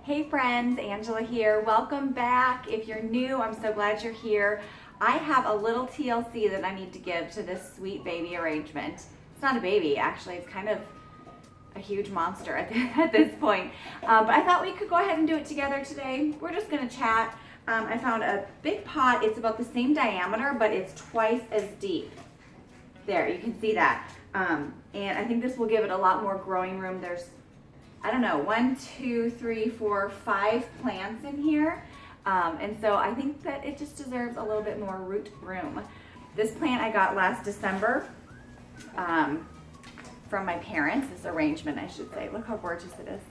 Hey friends, Angela here. Welcome back. If you're new, I'm so glad you're here. I have a little TLC that I need to give to this sweet baby arrangement. It's not a baby, actually. It's kind of a huge monster at this point. But I thought we could go ahead and do it together today. We're just gonna chat. I found a big pot. It's about the same diameter, but it's twice as deep. There, you can see that. And I think this will give it a lot more growing room. There's, I don't know, 1, 2, 3, 4, 5 plants in here. And so I think that it just deserves a little bit more root room. This plant I got last December from my parents, this arrangement I should say. Look how gorgeous it is.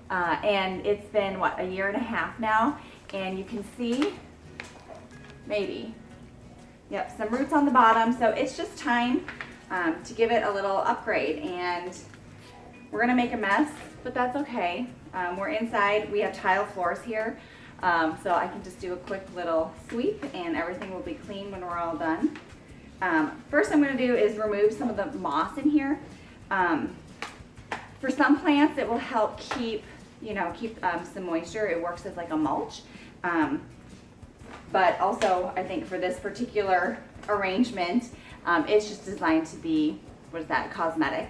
And it's been, what, a year and a half now. And you can see, maybe, yep, some roots on the bottom. So it's just time to give it a little upgrade. And we're gonna make a mess, but that's okay. We're inside, we have tile floors here. So I can just do a quick little sweep and everything will be clean when we're all done. First I'm gonna do is remove some of the moss in here. For some plants it will help keep some moisture. It works as like a mulch. But also I think for this particular arrangement, it's just designed to be, what is that, cosmetic.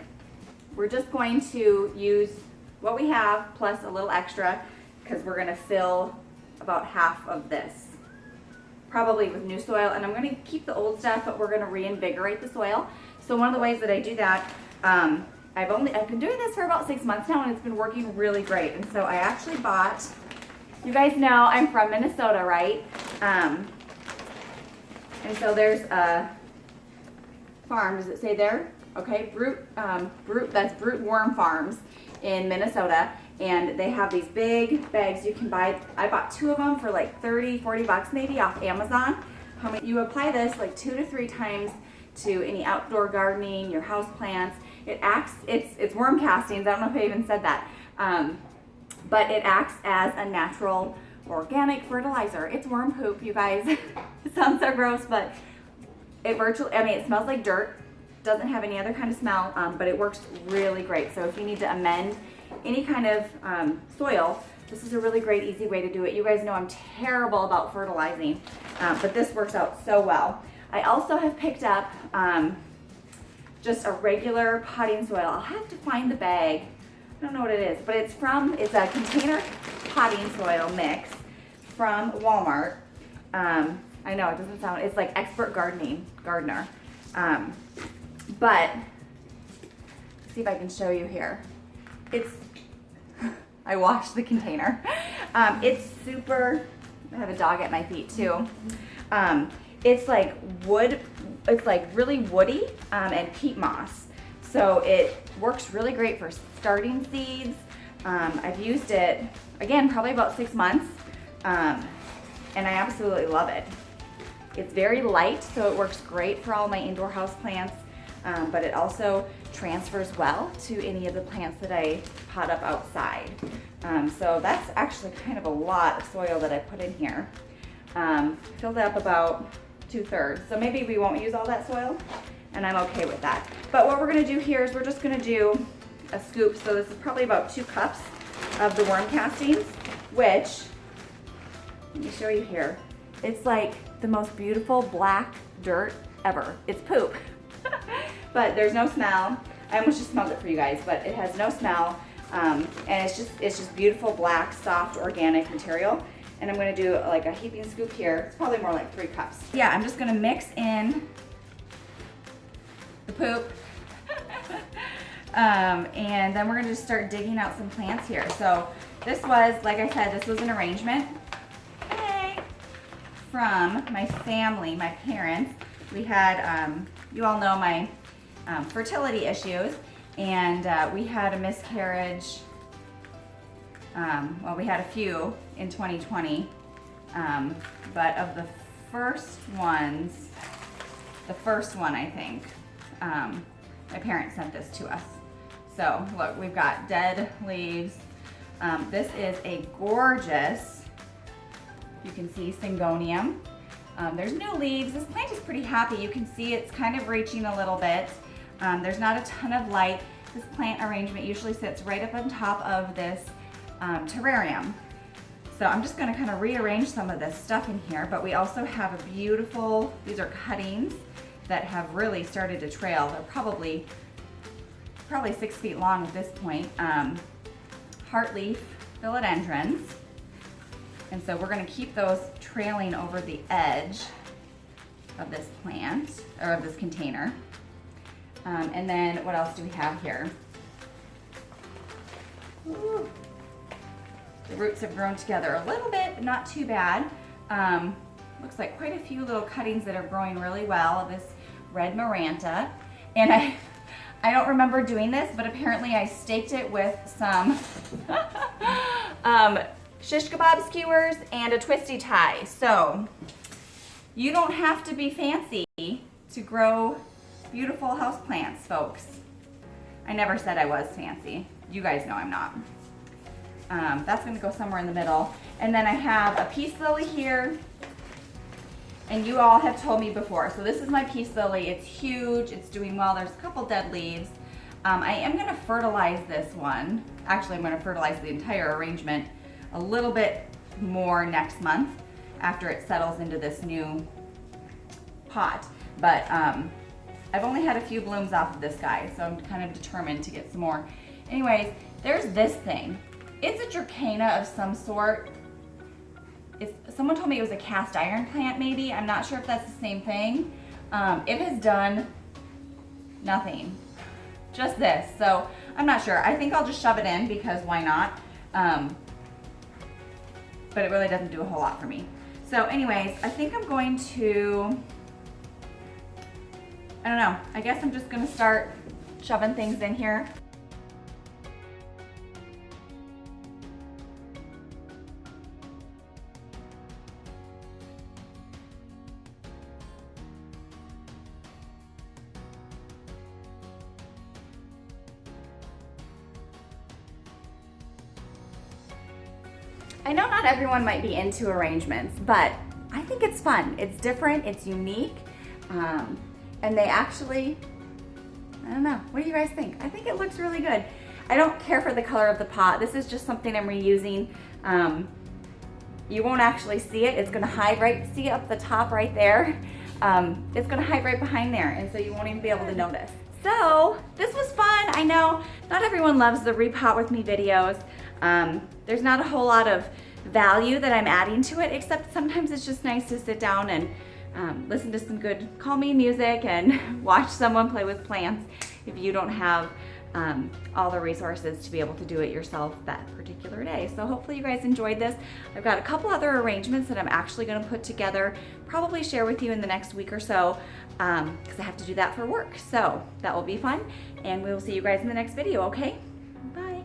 We're just going to use what we have plus a little extra because we're gonna fill about half of this, probably with new soil, and I'm gonna keep the old stuff, but we're gonna reinvigorate the soil. So one of the ways that I do that, I've been doing this for about 6 months now and it's been working really great. And so I actually bought, you guys know I'm from Minnesota, right? And so there's a farm, does it say there? Okay, that's Brute Worm Farms in Minnesota, and they have these big bags you can buy. I bought 2 of them for like 30, 40 bucks maybe off Amazon. You apply this like 2 to 3 times to any outdoor gardening, your house plants. It's worm castings, I don't know if I even said that, but it acts as a natural organic fertilizer. It's worm poop, you guys. It sounds so gross, but it smells like dirt. Doesn't have any other kind of smell, but it works really great. So if you need to amend any kind of soil, this is a really great, easy way to do it. You guys know I'm terrible about fertilizing, but this works out so well. I also have picked up just a regular potting soil. I'll have to find the bag. I don't know what it is, but it's a container potting soil mix from Walmart. I know it doesn't sound, it's like Expert Gardener. But see if I can show you here. I washed the container. It's super, I have a dog at my feet too. It's like wood, it's like really woody and peat moss. So it works really great for starting seeds. I've used it, again, probably about 6 months, and I absolutely love it. It's very light, so it works great for all my indoor house plants. But it also transfers well to any of the plants that I pot up outside. So that's actually kind of a lot of soil that I put in here. Filled up about 2/3. So maybe we won't use all that soil, and I'm okay with that. But what we're gonna do here is we're just gonna do a scoop. So this is probably about 2 cups of the worm castings, which, let me show you here. It's like the most beautiful black dirt ever. It's poop. But there's no smell. I almost just smelled it for you guys, but it has no smell. And it's just beautiful, black, soft, organic material. And I'm gonna do like a heaping scoop here. It's probably more like 3 cups. Yeah, I'm just gonna mix in the poop. And then we're gonna just start digging out some plants here. So this was, like I said, this was an arrangement from my family, my parents. We had, you all know my fertility issues, and we had a miscarriage. Well, we had a few in 2020, but of the first one, I think, my parents sent this to us. So look, we've got dead leaves. This is a gorgeous, you can see, Syngonium. There's new leaves. This plant is pretty happy. You can see it's kind of reaching a little bit. There's not a ton of light. This plant arrangement usually sits right up on top of this terrarium. So I'm just gonna kind of rearrange some of this stuff in here, but we also have a beautiful, these are cuttings that have really started to trail. They're probably 6 feet long at this point. Heartleaf philodendrons. And so we're gonna keep those trailing over the edge of this plant, or of this container. And then what else do we have here? Ooh. The roots have grown together a little bit, not too bad. Looks like quite a few little cuttings that are growing really well of this red Maranta. And I don't remember doing this, but apparently I staked it with some shish kebab skewers and a twisty tie. So you don't have to be fancy to grow beautiful houseplants, folks. I never said I was fancy. You guys know I'm not. That's gonna go somewhere in the middle. And then I have a peace lily here. And you all have told me before. So this is my peace lily. It's huge, it's doing well. There's a couple dead leaves. I am gonna fertilize this one. Actually, I'm gonna fertilize the entire arrangement a little bit more next month after it settles into this new pot. But I've only had a few blooms off of this guy, so I'm kind of determined to get some more. Anyways, there's this thing. It's a Dracaena of some sort. Someone told me it was a cast iron plant maybe. I'm not sure if that's the same thing. It has done nothing, just this. So I'm not sure. I think I'll just shove it in because why not? But it really doesn't do a whole lot for me. So anyways, I think I'm going to, I don't know. I guess I'm just gonna start shoving things in here. I know not everyone might be into arrangements, but I think it's fun. It's different, it's unique, and they actually, I don't know, what do you guys think? I think it looks really good. I don't care for the color of the pot. This is just something I'm reusing. You won't actually see it. It's gonna hide right, see up the top right there? It's gonna hide right behind there, and so you won't even be able to notice. So, this was fun. I know not everyone loves the Repot with me videos. There's not a whole lot of value that I'm adding to it, except sometimes it's just nice to sit down and listen to some good calming music and watch someone play with plants if you don't have all the resources to be able to do it yourself that particular day. So hopefully you guys enjoyed this. I've got a couple other arrangements that I'm actually going to put together, probably share with you in the next week or so, because I have to do that for work. So that will be fun, and we will see you guys in the next video, okay? Bye.